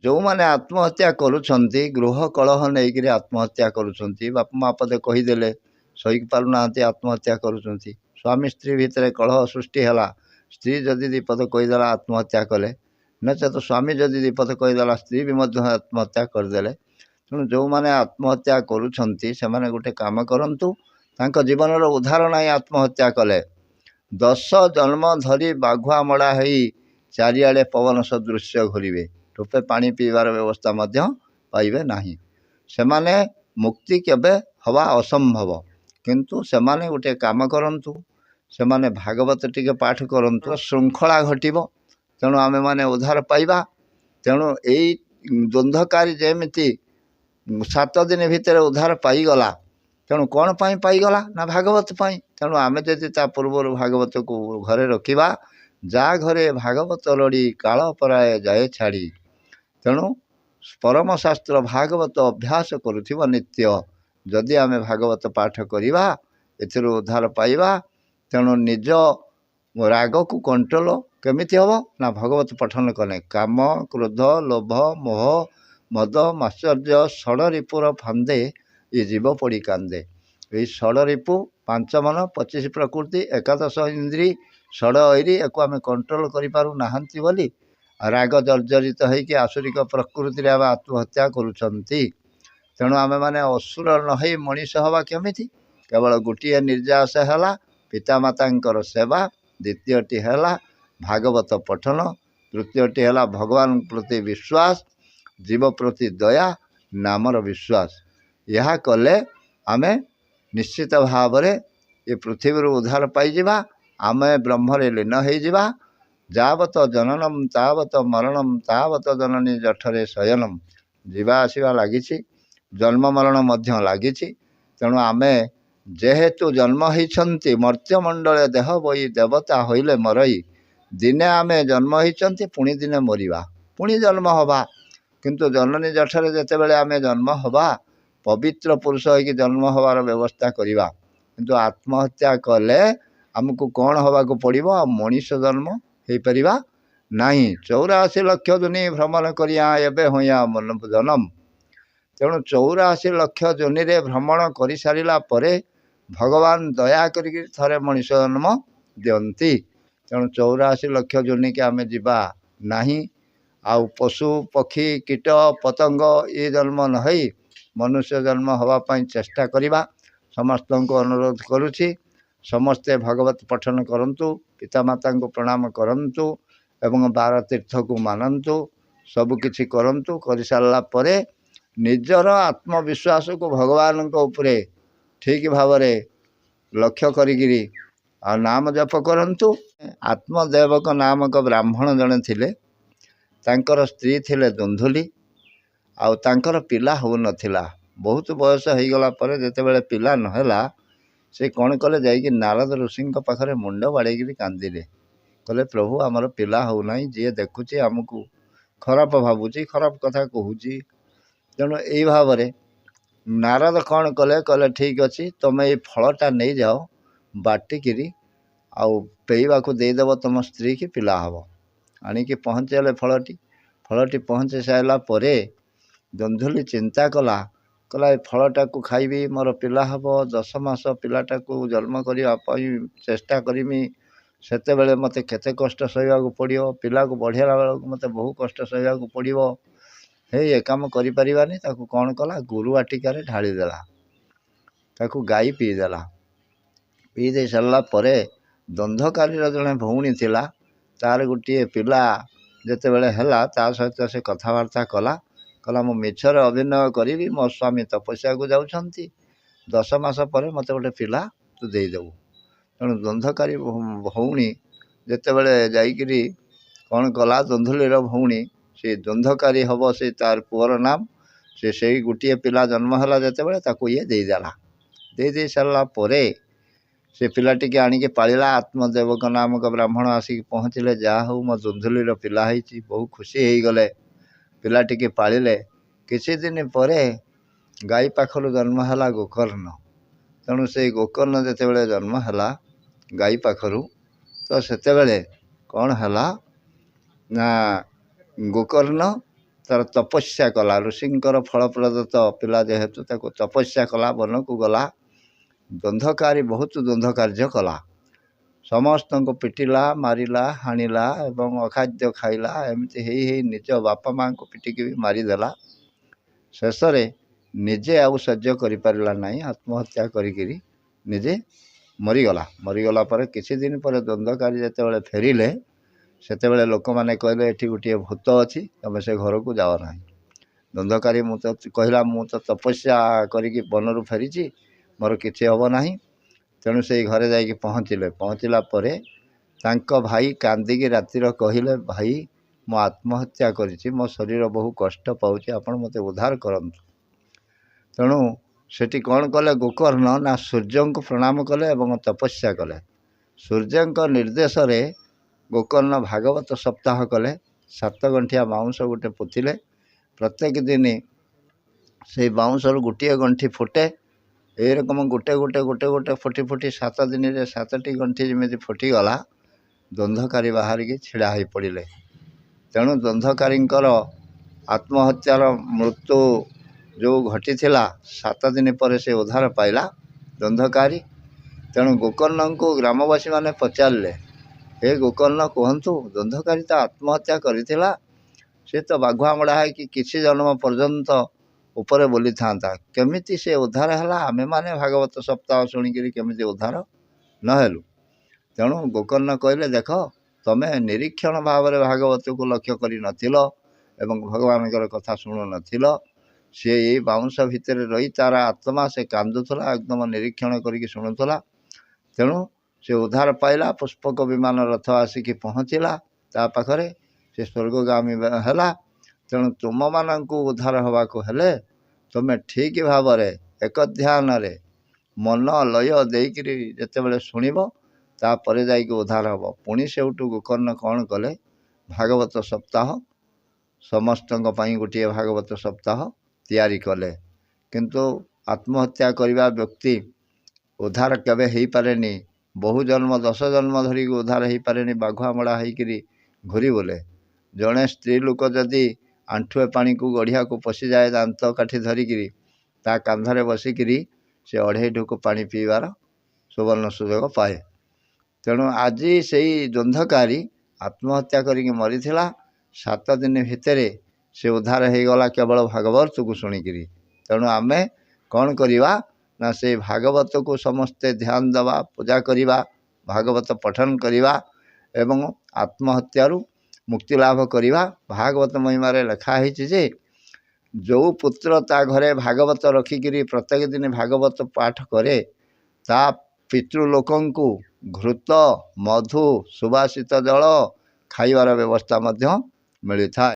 जो मैंने आत्महत्या करुँच गृह कलह नहीं आत्महत्या करुँच बापा माँ पदे कहीदेले सही पारना आत्महत्या करुँच स्वामी स्त्री भितर कलह सृष्टि है स्त्री जदि दीपद कहीदेला आत्महत्या कले नचेत स्वामी जदि दीपद कहीदेला स्त्री भी आत्महत्या करदे। तेणु जो मैंने आत्महत्या करुँच से गोटे काम करूँ जीवन उद्धार ना आत्महत्या कले 10 जन्म धरी बाघुआ मड़ा हो चारिआडे पवन सदृश्य घूरे टोपे पानी पीबार व्यवस्था पाइबे नहीं से माने मुक्ति केबे हवा असंभव किंतु से माने गोटे काम करंतु से माने भागवत टिके पाठ करंतु श्रृंखला घटिबो तेणु आमे माने उद्धार पाइबा। तेणु यही द्वंद्वकारी जेमिति 7 दिन भितर उद्धार पाईगला तेणु कौन पाई पाईगला ना भागवत पाई। तेणु आमे जदि ता पूर्व भागवत को घरे रखिबा जा घरे भागवत लड़ी काल पराए जाए छाड़ी। तेणु परम शास्त्र भागवत अभ्यास करुथिबा नित्य जदि आमे भागवत पाठ करिबा एथिर उद्धार पाइबा। तेणु निज राग को कंट्रोल केमिति हबो ना भगवत पठन कले काम क्रोध लोभ मोह मद माश्चर्य षड़ रिपुर फांदे ये जीव पड़ी कांदे। यही षड़ रिपु 5 मन 25 प्रकृति 11 इंद्री षड़ ऐरी या आम कंट्रोल करूँ ना बोली राग जर्जरित होकर आसुरिक प्रकृति आम आत्महत्या करुँच। तेणु आमे माने असुर नहई मनीष हवा केमिति केवल गोटे निर्यास है पितामाता सेवा द्वितीयटी है भागवत पठन तृतीयटी है भगवान प्रति विश्वास जीव प्रति दया नामर विश्वास यह कले आमे निश्चित भाव ये पृथ्वी उद्धार पाइबा आमे ब्रह्मरे लीन हो जावत जननम तावत मरणम तावत जननी जठरे शयनम जीवा आसवा लगी जन्म मरण मध्य लगी। तेणु आमे जेहेतु जन्म होती मर्त्यमंडल देह बई देवता होइले मरई दिने आमे जन्म होती पुणी दिने मरिबा पुणी जन्म हवा किंतु जननी जठरे जिते बड़े आमे जन्म हवा पवित्र पुरुष हो जन्म हबार व्यवस्था करवा किंतु आत्महत्या कले आमको कौन हवा को पड़ो मनीष जन्म हो पारिबा नहीं 84 लक्ष दुनि भ्रमण करिया एबे होया मन जन्म। तेणु 84 लक्ष जोनि रे भ्रमण कर सारा परे भगवान दया करिक थरे मनीष जन्म दियंती। तेणु 84 लक्ष जोनि के आमे जीवा नहीं आउ पशु पक्षी कीट पतंग ये जन्म नहई मनुष्य जन्म हवापाई चेष्टा करिबा समस्त को अनुरोध करुछि। समस्ते भागवत पठन करंतु पितामाता को प्रणाम करंतु एवं 12 तीर्थ को मानंतु सब किछि करंतु कर सारा परे निजर आत्मविश्वास को भगवान को उपरे ठीक भाव लक्ष्य करिगिरी आ नाम जप करंतु। आत्मदेवक नामक ब्राह्मण जने थिले तांकर स्त्री थिले दुंधुली आउ तांकर पिला हो नथिला बहुत बयस हो गला पर जेतेबेले पिला नहला से कौन कले जाइए नारद ऋषि पाखे मुंड बाड़े कांदिले कहले प्रभु आमर पिला हो नहीं जी देखुची आमको खराब भावुची खराब कथा कहूची। तेणु यही भाव नारद कौन कले कहले ठीक अच्छी तुम ये फलटा नहीं जाओ बाटिकी आउ पेवा को देदेव तुम स्त्री की पिला हम आणिकी पहुँचेले फलटी पहुँचे सारा पर दुंधुली चिंता कला कहला ए फलटा को खाइबी मोर पिला हम 10 मास पिलाटा को जन्म करने चेष्टा करमी सेते बेले मते केते कष्ट सहवा पड़ो पिला को बढ़िया बेला मते बहु कष्ट सहवा पड़ो हे ये काम करिपारिबानी ताकू कौन कला गुरु आटिकार ढालीदेला ताकू गाई पीदेला पी दे सारा पर द्वंद्वकारी जड़े भौणी थिला तार गोटे पिला जिते बड़े है ता सहित से कथबार्ता कला कहला मु मिछर अभिनय करी मो स्वामी तपस्या को जाउछंती 10 मास पर मत गोटे पिला तू देदेबू। तेणु द्वंद्वकारी भौणी जिते बड़े जाइकिरी कौन कला दुंधुलीर भौणी से द्वंद्वकारी हम से तार पुअर नाम से गोटे पिला जन्म है जिते बड़े ताकू ये देदेला दे सारा पर से पिलाटी के आणिके पाला आत्मदेवक नामक ब्राह्मण आसिक पहुँचले जहाँ हूँ मो दुंधुलीर पिला होती बहुत खुशी हो गले पिलाटी के पालिले किसी दिन पर गाई पाखर जन्म है गोकर्ण। तेणु से गोकर्ण जिते बड़े जन्म है गाई पाखर तो सेते बेले कौन है ना गोकर्ण ତାର ତପସ୍ୟା କଲା। ଋଷିଙ୍କର ଫଳପ୍ରଦତ୍ତ ପିଲା ଯେହେତୁ ତାକୁ ତପସ୍ୟା କଲା, ବନକୁ ଗଲା। ଦ୍ୱନ୍ଧକାରୀ ବହୁତ ଦ୍ୱନ୍ଦ କାର୍ଯ୍ୟ କଲା। ସମସ୍ତଙ୍କୁ ପିଟିଲା, ମାରିଲା, ହାଣିଲା ଏବଂ ଅଖାଦ୍ୟ ଖାଇଲା। ଏମିତି ହେଇ ନିଜ ବାପା ମାଆଙ୍କୁ ପିଟିକି ବି ମାରିଦେଲା। ଶେଷରେ ନିଜେ ଆଉ ସହ୍ୟ କରିପାରିଲା ନାହିଁ, ଆତ୍ମହତ୍ୟା କରିକିରି ନିଜେ ମରିଗଲା। ମରିଗଲା ପରେ କିଛି ଦିନ ପରେ ଦ୍ୱନ୍ଧକାରୀ ଯେତେବେଳେ ଫେରିଲେ, ସେତେବେଳେ ଲୋକମାନେ କହିଲେ ଏଠି ଗୋଟିଏ ଭୂତ ଅଛି, ତମେ ସେ ଘରକୁ ଯାଅ ନାହିଁ। ଦ୍ୱନ୍ଧକାରୀ କହିଲା ମୁଁ ତ ତପସ୍ୟା କରିକି ବନରୁ ଫେରିଛି, ମୋର କିଛି ହେବ ନାହିଁ। ତେଣୁ ସେଇ ଘରେ ଯାଇକି ପହଞ୍ଚିଲେ। ପହଞ୍ଚିଲା ପରେ ତାଙ୍କ ଭାଇ କାନ୍ଦିକି ରାତିର କହିଲେ, ଭାଇ ମୁଁ ଆତ୍ମହତ୍ୟା କରିଛି, ମୋ ଶରୀର ବହୁ କଷ୍ଟ ପାଉଛି, ଆପଣ ମୋତେ ଉଦ୍ଧାର କରନ୍ତୁ। ତେଣୁ ସେଠି କ'ଣ କଲେ ଗୋକର୍ଣ୍ଣ ନା ସୂର୍ଯ୍ୟଙ୍କୁ ପ୍ରଣାମ କଲେ ଏବଂ ତପସ୍ୟା କଲେ। ସୂର୍ଯ୍ୟଙ୍କ ନିର୍ଦ୍ଦେଶରେ ଗୋକର୍ଣ୍ଣ ଭାଗବତ ସପ୍ତାହ କଲେ। 7 ଗଣ୍ଠିଆ ବାଉଁଶ ଗୋଟେ ପୋତିଲେ। ପ୍ରତ୍ୟେକ ଦିନ ସେଇ ବାଉଁଶରୁ ଗୋଟିଏ ଗଣ୍ଠି ଫୁଟେ। ଏଇରକମ ଗୋଟେ ଫୁଟି 7 ଦିନରେ 7ଟି ଗଣ୍ଠି ଯେମିତି ଫୁଟିଗଲା, ଦ୍ୱନ୍ଧକାରୀ ବାହାରିକି ଛିଡ଼ା ହୋଇ ପଡ଼ିଲେ। ତେଣୁ ଦ୍ୱନ୍ଧକାରୀଙ୍କର ଆତ୍ମହତ୍ୟାର ମୃତ୍ୟୁ ଯେଉଁ ଘଟିଥିଲା, 7 ଦିନ ପରେ ସେ ଉଦ୍ଧାର ପାଇଲା ଦ୍ୱନ୍ଧକାରୀ। ତେଣୁ ଗୋକର୍ଣ୍ଣଙ୍କୁ ଗ୍ରାମବାସୀମାନେ ପଚାରିଲେ, ହେ ଗୋକର୍ଣ୍ଣ କୁହନ୍ତୁ, ଦ୍ୱନ୍ଧକାରୀ ତ ଆତ୍ମହତ୍ୟା କରିଥିଲା, ସେ ତ ବାଘୁଆମଡ଼ା ହେଇକି କିଛି ଜନ୍ମ ପର୍ଯ୍ୟନ୍ତ ଉପରେ ବୁଲିଥାନ୍ତା, କେମିତି ସେ ଉଦ୍ଧାର ହେଲା? ଆମେମାନେ ଭାଗବତ ସପ୍ତାହ ଶୁଣିକିରି କେମିତି ଉଦ୍ଧାର ନ ହେଲୁ? ତେଣୁ ଗୋକର୍ଣ୍ଣ କହିଲେ, ଦେଖ ତମେ ନିରୀକ୍ଷଣ ଭାବରେ ଭାଗବତକୁ ଲକ୍ଷ୍ୟ କରିନଥିଲ ଏବଂ ଭଗବାନଙ୍କର କଥା ଶୁଣୁନଥିଲ। ସିଏ ଏଇ ବାଉଁଶ ଭିତରେ ରହି ତାର ଆତ୍ମା ସେ କାନ୍ଦୁଥିଲା, ଏକଦମ ନିରୀକ୍ଷଣ କରିକି ଶୁଣୁଥିଲା। ତେଣୁ ସେ ଉଦ୍ଧାର ପାଇଲା। ପୁଷ୍ପକ ବିମାନ ରଥ ଆସିକି ପହଞ୍ଚିଲା ତା ପାଖରେ, ସେ ସ୍ୱର୍ଗଗାମୀ ହେଲା। ତେଣୁ ତୁମମାନଙ୍କୁ ଉଦ୍ଧାର ହେବାକୁ ହେଲେ ତୁମେ ଠିକ୍ ଭାବରେ ଏକ ଧ୍ୟାନରେ ମନ ଲୟ ଦେଇକିରି ଯେତେବେଳେ ଶୁଣିବ, ତାପରେ ଯାଇକି ଉଦ୍ଧାର ହେବ। ପୁଣି ସେଉଠୁ ଗୋକର୍ଣ୍ଣ କ'ଣ କଲେ, ଭାଗବତ ସପ୍ତାହ ସମସ୍ତଙ୍କ ପାଇଁ ଗୋଟିଏ ଭାଗବତ ସପ୍ତାହ ତିଆରି କଲେ। କିନ୍ତୁ ଆତ୍ମହତ୍ୟା କରିବା ବ୍ୟକ୍ତି ଉଦ୍ଧାର କେବେ ହେଇପାରେନି। ବହୁ ଜନ୍ମ 10 ଜନ୍ମ ଧରିକି ଉଦ୍ଧାର ହେଇପାରେନି। ବାଘୁଆମଡ଼ା ହେଇକିରି ଘୁରି ବୁଲେ। ଜଣେ ସ୍ତ୍ରୀ ଲୋକ ଯଦି ଆଣ୍ଠୁଏ ପାଣିକୁ ଗଢ଼ିଆକୁ ପଶିଯାଏ ଦାନ୍ତ କାଠି ଧରିକିରି, ତା କାନ୍ଧରେ ବସିକିରି ସେ 2.5 ଢୋକ ପାଣି ପିଇବାର ସୁବର୍ଣ୍ଣ ସୁଯୋଗ ପାଏ। ତେଣୁ ଆଜି ସେଇ ଦ୍ୱନ୍ଧକାରୀ ଆତ୍ମହତ୍ୟା କରିକି ମରିଥିଲା। 7 ଦିନ ଭିତରେ ସେ ଉଦ୍ଧାର ହେଇଗଲା କେବଳ ଭାଗବତକୁ ଶୁଣିକିରି। ତେଣୁ ଆମେ କ'ଣ କରିବା ନା ସେଇ ଭାଗବତକୁ ସମସ୍ତେ ଧ୍ୟାନ ଦେବା, ପୂଜା କରିବା, ଭାଗବତ ପଠନ କରିବା ଏବଂ ଆତ୍ମହତ୍ୟାରୁ ମୁକ୍ତି ଲାଭ କରିବା। ଭାଗବତ ମହିମାରେ ଲେଖା ହେଇଛି ଯେ, ଯେଉଁ ପୁତ୍ର ତା ଘରେ ଭାଗବତ ରଖିକିରି ପ୍ରତ୍ୟେକ ଦିନ ଭାଗବତ ପାଠ କରେ, ତା ପିତୃଲୋକଙ୍କୁ ଘୃତ, ମଧୁ, ସୁବାସିତ ଜଳ ଖାଇବାର ବ୍ୟବସ୍ଥା ମଧ୍ୟ ମିଳିଥାଏ।